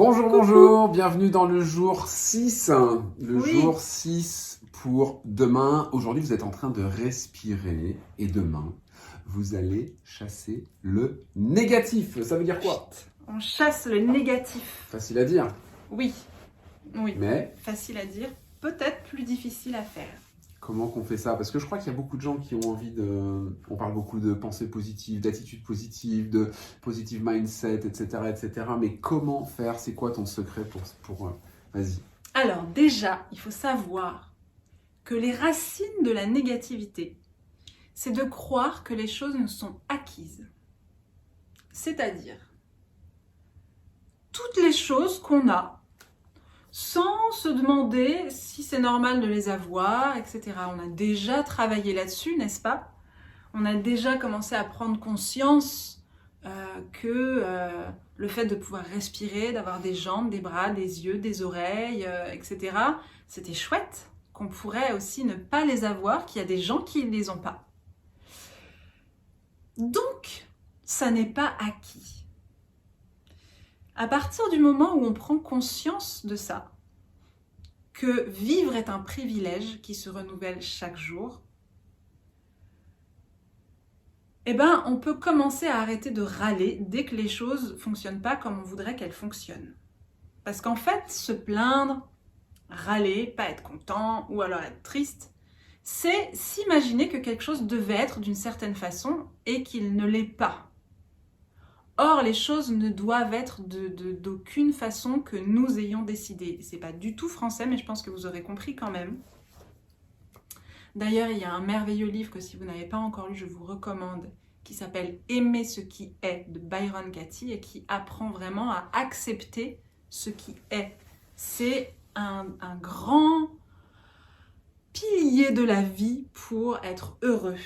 Bonjour, Coucou. bonjour, bienvenue dans le jour 6. Oui. Jour 6 pour demain. Aujourd'hui, vous êtes en train de respirer et demain, vous allez chasser le négatif. Ça veut dire quoi? On chasse le négatif. Facile à dire, Oui, oui. mais Facile à dire, peut-être plus difficile à faire. comment qu'on fait ça? Parce que je crois qu'il y a beaucoup de gens qui ont envie de... On parle beaucoup de pensée positive, d'attitude positive, de positive mindset, etc., etc. Mais comment faire? C'est quoi ton secret pour... Vas-y. Alors déjà, il faut savoir que les racines de la négativité, c'est de croire que les choses nous sont acquises. C'est-à-dire, toutes les choses qu'on a, sans se demander si c'est normal de les avoir, etc. On a déjà travaillé là-dessus, n'est-ce pas? On a déjà commencé à prendre conscience que le fait de pouvoir respirer, d'avoir des jambes, des bras, des yeux, des oreilles, etc., c'était chouette, qu'on pourrait aussi ne pas les avoir, qu'il y a des gens qui ne les ont pas. Donc, ça n'est pas acquis. À partir du moment où on prend conscience de ça, que vivre est un privilège qui se renouvelle chaque jour, eh ben, on peut commencer à arrêter de râler dès que les choses ne fonctionnent pas comme on voudrait qu'elles fonctionnent. Parce qu'en fait, se plaindre, râler, pas être content ou alors être triste, c'est s'imaginer que quelque chose devait être d'une certaine façon et qu'il ne l'est pas. Or, les choses ne doivent être d'aucune façon que nous ayons décidé. C'est pas du tout français, mais je pense que vous aurez compris quand même. D'ailleurs, il y a un merveilleux livre que si vous n'avez pas encore lu, je vous recommande, qui s'appelle « Aimer ce qui est » de Byron Katie et qui apprend vraiment à accepter ce qui est. C'est un grand pilier de la vie pour être heureux.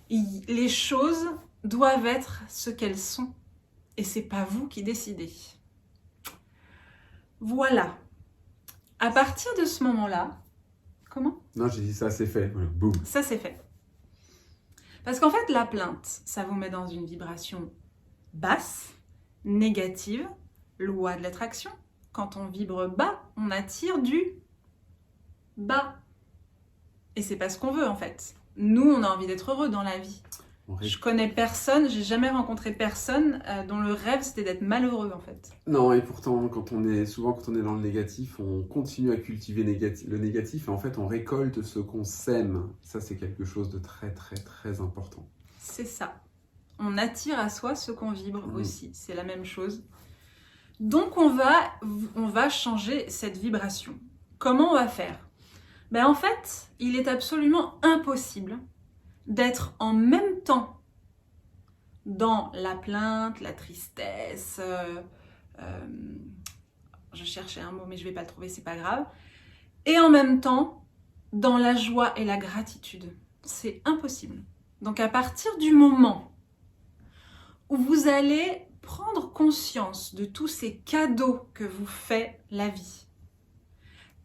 Les choses doivent être ce qu'elles sont et c'est pas vous qui décidez. Voilà. À partir de ce moment-là, comment? Non, j'ai dit ça, c'est fait. Voilà, boum. Ça, c'est fait. Parce qu'en fait, la plainte, ça vous met dans une vibration basse, négative, loi de l'attraction. Quand on vibre bas, on attire du bas. Et c'est pas ce qu'on veut, en fait. Nous, on a envie d'être heureux dans la vie. Je connais personne, j'ai jamais rencontré personne dont le rêve, c'était d'être malheureux, en fait. Non, et pourtant, quand on est dans le négatif, on continue à cultiver le négatif et en fait, on récolte ce qu'on sème. Ça, c'est quelque chose de très, très, très important. C'est ça. On attire à soi ce qu'on vibre aussi. C'est la même chose. Donc, on va changer cette vibration. Comment on va faire? Ben, en fait, il est absolument impossible d'être en même temps dans la plainte, la tristesse, je cherchais un mot mais je ne vais pas le trouver, c'est pas grave, et en même temps dans la joie et la gratitude. C'est impossible. Donc à partir du moment où vous allez prendre conscience de tous ces cadeaux que vous fait la vie,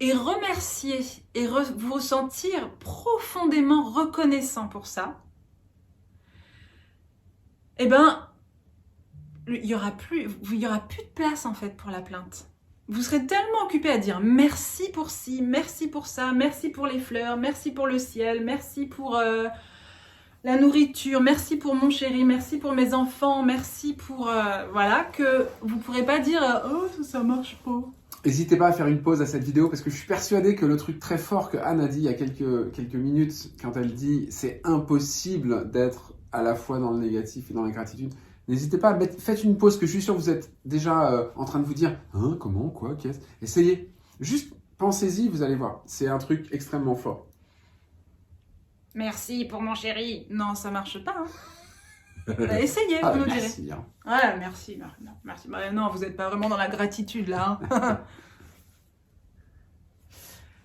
et remercier et vous sentir profondément reconnaissant pour ça, eh ben, il y aura plus de place en fait pour la plainte. Vous serez tellement occupé à dire merci pour ci, merci pour ça, merci pour les fleurs, merci pour le ciel, merci pour la nourriture, merci pour mon chéri, merci pour mes enfants, merci pour... voilà, que vous ne pourrez pas dire oh, ça marche pas. N'hésitez pas à faire une pause à cette vidéo parce que je suis persuadé que le truc très fort que Anne a dit il y a quelques minutes, quand elle dit c'est impossible d'être à la fois dans le négatif et dans la gratitude, n'hésitez pas à faites une pause, que je suis sûr que vous êtes déjà en train de vous dire hein, comment, quoi, qu'est-ce. Essayez, juste pensez-y, vous allez voir, c'est un truc extrêmement fort. Merci pour mon chéri. Non, ça marche pas. Essayez, Ah, vous nous merci, direz. hein. Ouais, merci. Non, merci. Non, vous n'êtes pas vraiment dans la gratitude là. Hein.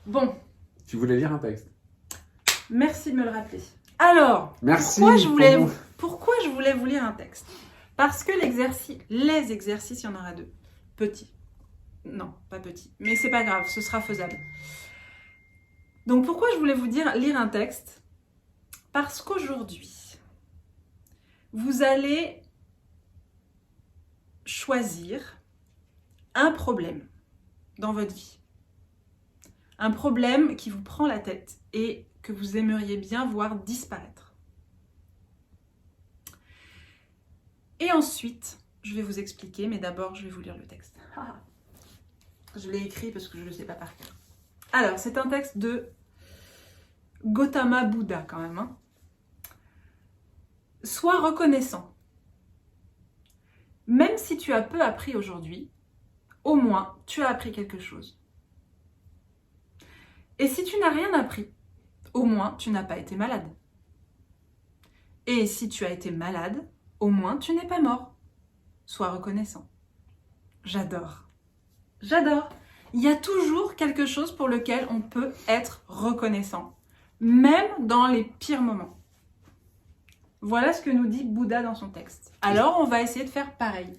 Bon. Tu voulais lire un texte? Merci de me le rappeler. Alors, merci pourquoi je voulais vous lire un texte? Parce que les exercices, il y en aura deux. Petits. Non, pas petits. Mais c'est pas grave, ce sera faisable. Donc pourquoi je voulais vous lire un texte? Parce qu'aujourd'hui, vous allez choisir un problème dans votre vie. Un problème qui vous prend la tête et que vous aimeriez bien voir disparaître. Et ensuite, je vais vous expliquer, mais d'abord, je vais vous lire le texte. Je l'ai écrit parce que je ne le sais pas par cœur. Alors, c'est un texte de Gautama Bouddha quand même. Hein. Sois reconnaissant. Même si tu as peu appris aujourd'hui, au moins tu as appris quelque chose. Et si tu n'as rien appris, au moins tu n'as pas été malade. Et si tu as été malade, au moins tu n'es pas mort. Sois reconnaissant. J'adore. J'adore. Il y a toujours quelque chose pour lequel on peut être reconnaissant, même dans les pires moments. Voilà ce que nous dit Bouddha dans son texte. Alors, on va essayer de faire pareil.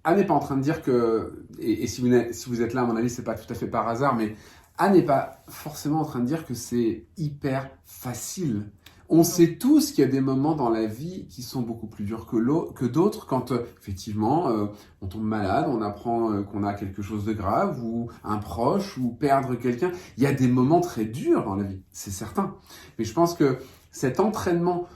Anne n'est pas en train de dire que, et si vous êtes là, à mon avis, c'est pas tout à fait par hasard, mais Anne n'est pas forcément en train de dire que c'est hyper facile. On sait tous qu'il y a des moments dans la vie qui sont beaucoup plus durs que d'autres, quand effectivement on tombe malade, on apprend qu'on a quelque chose de grave, ou un proche, ou perdre quelqu'un. Il y a des moments très durs dans la vie, c'est certain. Mais je pense que cet entraînement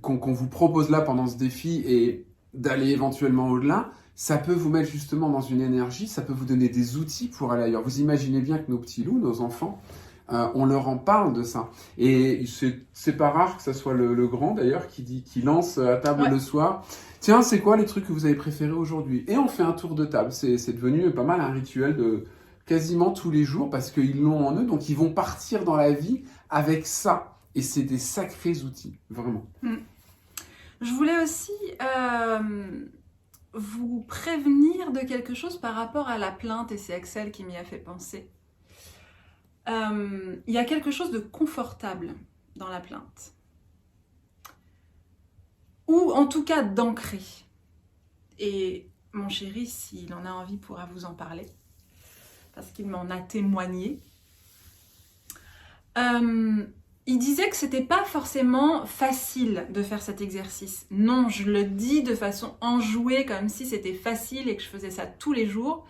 qu'on vous propose là pendant ce défi et d'aller éventuellement au-delà, ça peut vous mettre justement dans une énergie, ça peut vous donner des outils pour aller ailleurs. Vous imaginez bien que nos petits loups, nos enfants, on leur en parle de ça. Et c'est pas rare que ça soit le grand d'ailleurs qui lance à table le soir. Tiens, c'est quoi les trucs que vous avez préférés aujourd'hui? Et on fait un tour de table. C'est devenu pas mal un rituel de quasiment tous les jours parce qu'ils l'ont en eux. Donc ils vont partir dans la vie avec ça. Et c'est des sacrés outils, vraiment. Je voulais aussi vous prévenir de quelque chose par rapport à la plainte, et c'est Axel qui m'y a fait penser. Il y a quelque chose de confortable dans la plainte. Ou en tout cas d'ancré. Et mon chéri, s'il en a envie, pourra vous en parler. Parce qu'il m'en a témoigné. Il disait que c'était pas forcément facile de faire cet exercice. Non, je le dis de façon enjouée, comme si c'était facile et que je faisais ça tous les jours.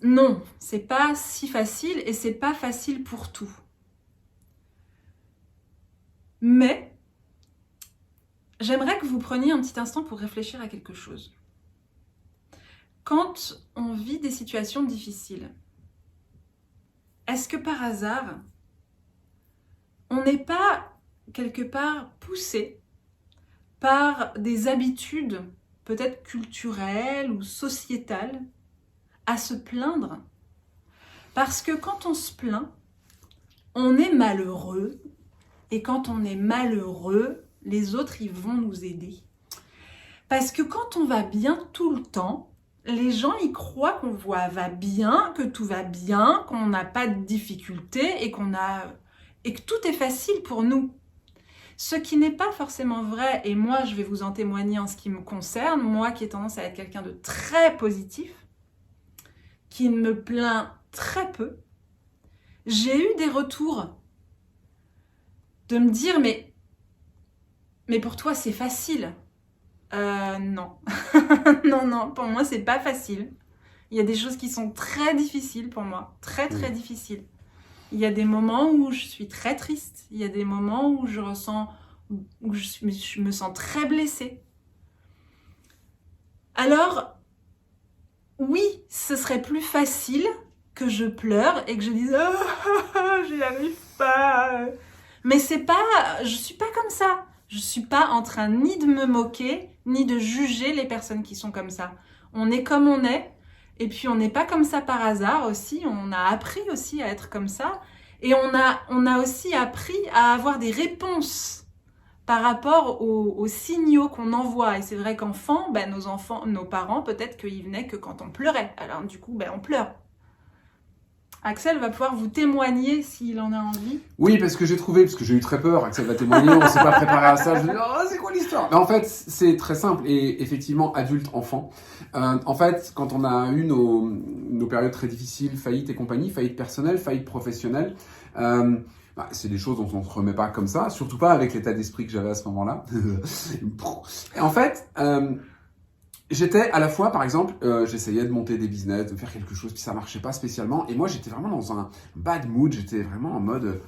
Non, c'est pas si facile et c'est pas facile pour tout. Mais j'aimerais que vous preniez un petit instant pour réfléchir à quelque chose. Quand on vit des situations difficiles, est-ce que par hasard, on n'est pas quelque part poussé par des habitudes peut-être culturelles ou sociétales à se plaindre? Parce que quand on se plaint, on est malheureux. Et quand on est malheureux, les autres, ils vont nous aider. Parce que quand on va bien tout le temps, les gens, ils croient qu'on va bien, que tout va bien, qu'on n'a pas de difficultés et que tout est facile pour nous. Ce qui n'est pas forcément vrai, et moi, je vais vous en témoigner en ce qui me concerne, moi qui ai tendance à être quelqu'un de très positif, qui me plaint très peu, j'ai eu des retours de me dire mais pour toi c'est facile. Non. non, pour moi c'est pas facile. Il y a des choses qui sont très difficiles pour moi, très difficiles. Il y a des moments où je suis très triste, il y a des moments où je me sens très blessée. Alors, oui, ce serait plus facile que je pleure et que je dise « j'y arrive pas ». Mais je suis pas comme ça. Je suis pas en train ni de me moquer, ni de juger les personnes qui sont comme ça. On est comme on est, et puis on n'est pas comme ça par hasard aussi. On a appris aussi à être comme ça, et on a aussi appris à avoir des réponses par rapport aux signaux qu'on envoie. Et c'est vrai qu'enfant, nos parents, peut-être qu'ils venaient que quand on pleurait. Alors du coup, on pleure. Axel va pouvoir vous témoigner s'il en a envie. Oui, parce que j'ai eu très peur. Axel va témoigner, on ne s'est pas préparé à ça. Je me dis, oh, c'est quoi l'histoire? Mais en fait, c'est très simple. Et effectivement, adulte, enfant. En fait, quand on a eu nos périodes très difficiles, faillite et compagnie, faillite personnelle, faillite professionnelle, c'est des choses dont on ne se remet pas comme ça, surtout pas avec l'état d'esprit que j'avais à ce moment-là. Et en fait, j'étais à la fois, par exemple, j'essayais de monter des business, de faire quelque chose, puis ça marchait pas spécialement. Et moi, j'étais vraiment dans un bad mood. J'étais vraiment en mode,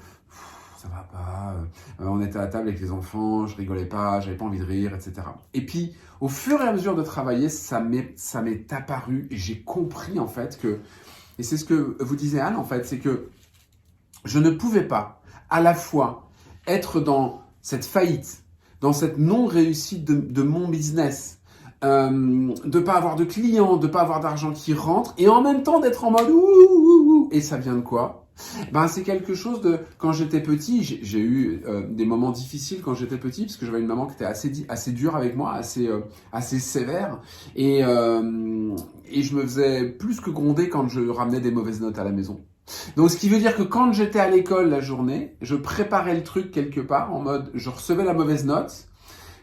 ça va pas. On était à table avec les enfants, je rigolais pas, j'avais pas envie de rire, etc. Et puis, au fur et à mesure de travailler, ça m'est apparu et j'ai compris en fait que, et c'est ce que vous disiez Anne en fait, c'est que je ne pouvais pas à la fois être dans cette faillite, dans cette non-réussite de mon business, de pas avoir de clients, de pas avoir d'argent qui rentre, et en même temps d'être en mode ouh. Et ça vient de quoi? Ben c'est quelque chose de quand j'étais petit, j'ai eu des moments difficiles quand j'étais petit parce que j'avais une maman qui était assez dure avec moi, assez sévère, et je me faisais plus que gronder quand je ramenais des mauvaises notes à la maison. Donc ce qui veut dire que quand j'étais à l'école la journée, je préparais le truc quelque part en mode je recevais la mauvaise note.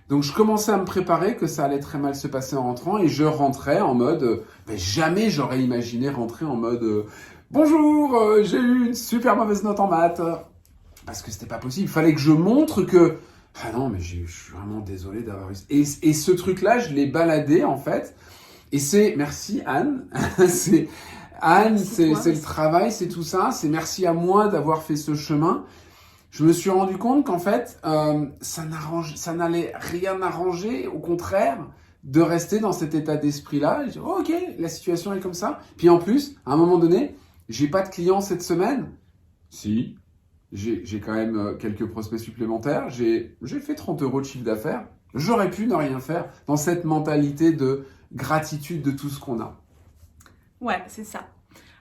Donc je commençais à me préparer que ça allait très mal se passer en rentrant et je rentrais en mode jamais j'aurais imaginé rentrer en mode bonjour, j'ai eu une super mauvaise note en maths. Parce que c'était pas possible, il fallait que je montre que ah non mais je suis vraiment désolé d'avoir eu et ce truc là, je l'ai baladé en fait et c'est merci Anne, c'est le travail, c'est tout ça, c'est merci à moi d'avoir fait ce chemin. Je me suis rendu compte qu'en fait, ça n'allait rien arranger, au contraire, de rester dans cet état d'esprit-là. Je dis, oh, ok, la situation est comme ça. Puis en plus, à un moment donné, j'ai pas de clients cette semaine. Si, j'ai quand même quelques prospects supplémentaires. J'ai fait 30 € de chiffre d'affaires. J'aurais pu ne rien faire dans cette mentalité de gratitude de tout ce qu'on a. Ouais, c'est ça.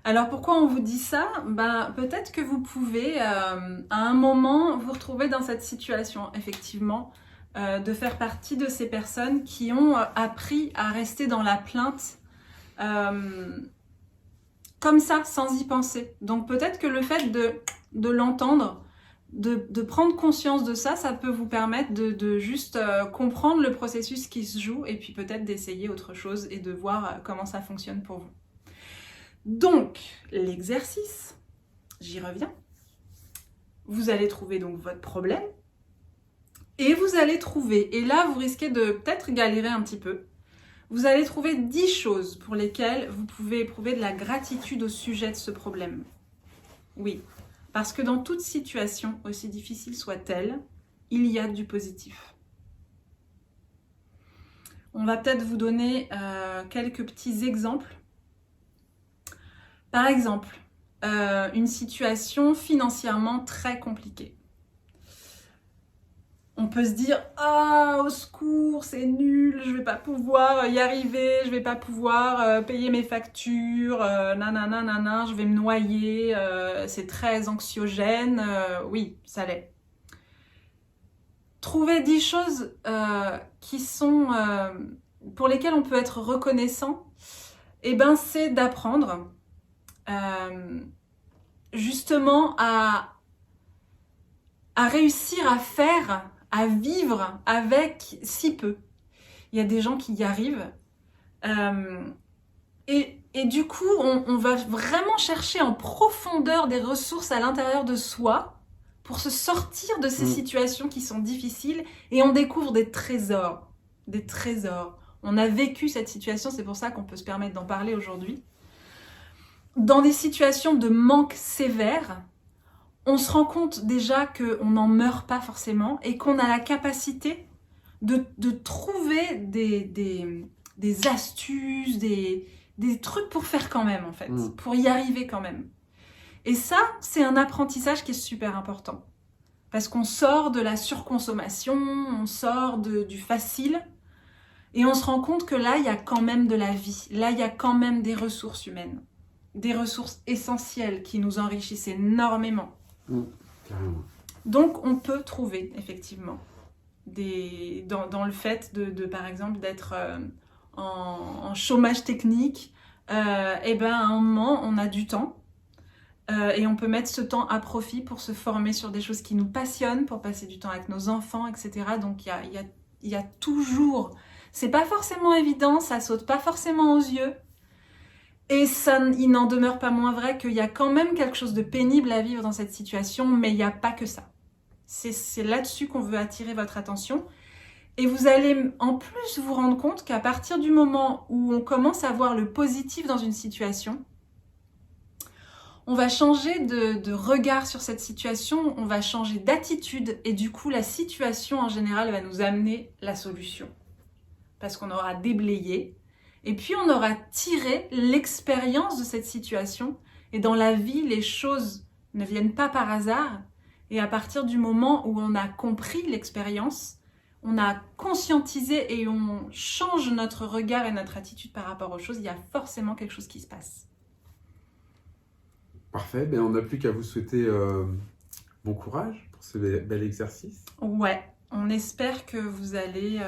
Alors pourquoi on vous dit ça? Ben, peut-être que vous pouvez à un moment vous retrouver dans cette situation, effectivement, de faire partie de ces personnes qui ont appris à rester dans la plainte comme ça, sans y penser. Donc peut-être que le fait de l'entendre, de prendre conscience de ça, ça peut vous permettre de juste comprendre le processus qui se joue et puis peut-être d'essayer autre chose et de voir comment ça fonctionne pour vous. Donc, l'exercice, j'y reviens. Vous allez trouver donc votre problème et vous allez trouver, et là vous risquez de peut-être galérer un petit peu, vous allez trouver 10 choses pour lesquelles vous pouvez éprouver de la gratitude au sujet de ce problème. Oui, parce que dans toute situation, aussi difficile soit-elle, il y a du positif. On va peut-être vous donner quelques petits exemples. Par exemple, une situation financièrement très compliquée. On peut se dire « Ah, au secours, c'est nul, je vais pas pouvoir y arriver, je vais pas pouvoir payer mes factures, nanana, je vais me noyer, c'est très anxiogène. » Oui, ça l'est. Trouver 10 choses qui sont, pour lesquelles on peut être reconnaissant, eh ben, c'est d'apprendre justement à réussir à faire, à vivre avec si peu. Il y a des gens qui y arrivent et du coup on va vraiment chercher en profondeur des ressources à l'intérieur de soi pour se sortir de ces situations qui sont difficiles et on découvre des trésors, des trésors. On a vécu cette situation, c'est pour ça qu'on peut se permettre d'en parler aujourd'hui. Dans des situations de manque sévère, on se rend compte déjà qu'on n'en meurt pas forcément et qu'on a la capacité de trouver des astuces, des trucs pour faire quand même en fait, pour y arriver quand même. Et ça, c'est un apprentissage qui est super important. Parce qu'on sort de la surconsommation, on sort du facile et on se rend compte que là, il y a quand même de la vie. Là, il y a quand même des ressources humaines. Des ressources essentielles qui nous enrichissent énormément. Carrément. Donc, on peut trouver, effectivement, dans le fait par exemple, d'être en chômage technique, et ben, à un moment, on a du temps et on peut mettre ce temps à profit pour se former sur des choses qui nous passionnent, pour passer du temps avec nos enfants, etc. Donc, il y a toujours... C'est pas forcément évident, ça saute pas forcément aux yeux, et il n'en demeure pas moins vrai qu'il y a quand même quelque chose de pénible à vivre dans cette situation, mais il n'y a pas que ça. C'est là-dessus qu'on veut attirer votre attention. Et vous allez en plus vous rendre compte qu'à partir du moment où on commence à voir le positif dans une situation, on va changer de regard sur cette situation, on va changer d'attitude et du coup la situation en général va nous amener la solution. Parce qu'on aura déblayé et puis on aura tiré l'expérience de cette situation. Et dans la vie, les choses ne viennent pas par hasard. Et à partir du moment où on a compris l'expérience, on a conscientisé et on change notre regard et notre attitude par rapport aux choses, il y a forcément quelque chose qui se passe. Parfait, ben on n'a plus qu'à vous souhaiter bon courage pour ce bel exercice. Ouais, on espère que vous allez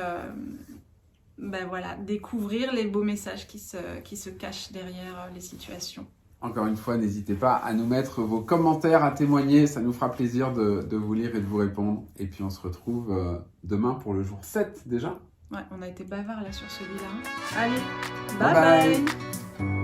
découvrir les beaux messages qui se cachent derrière les situations. Encore une fois, n'hésitez pas à nous mettre vos commentaires, à témoigner. Ça nous fera plaisir de vous lire et de vous répondre. Et puis, on se retrouve demain pour le jour 7 déjà. Ouais, on a été bavard là sur celui-là. Allez, Bye bye bye.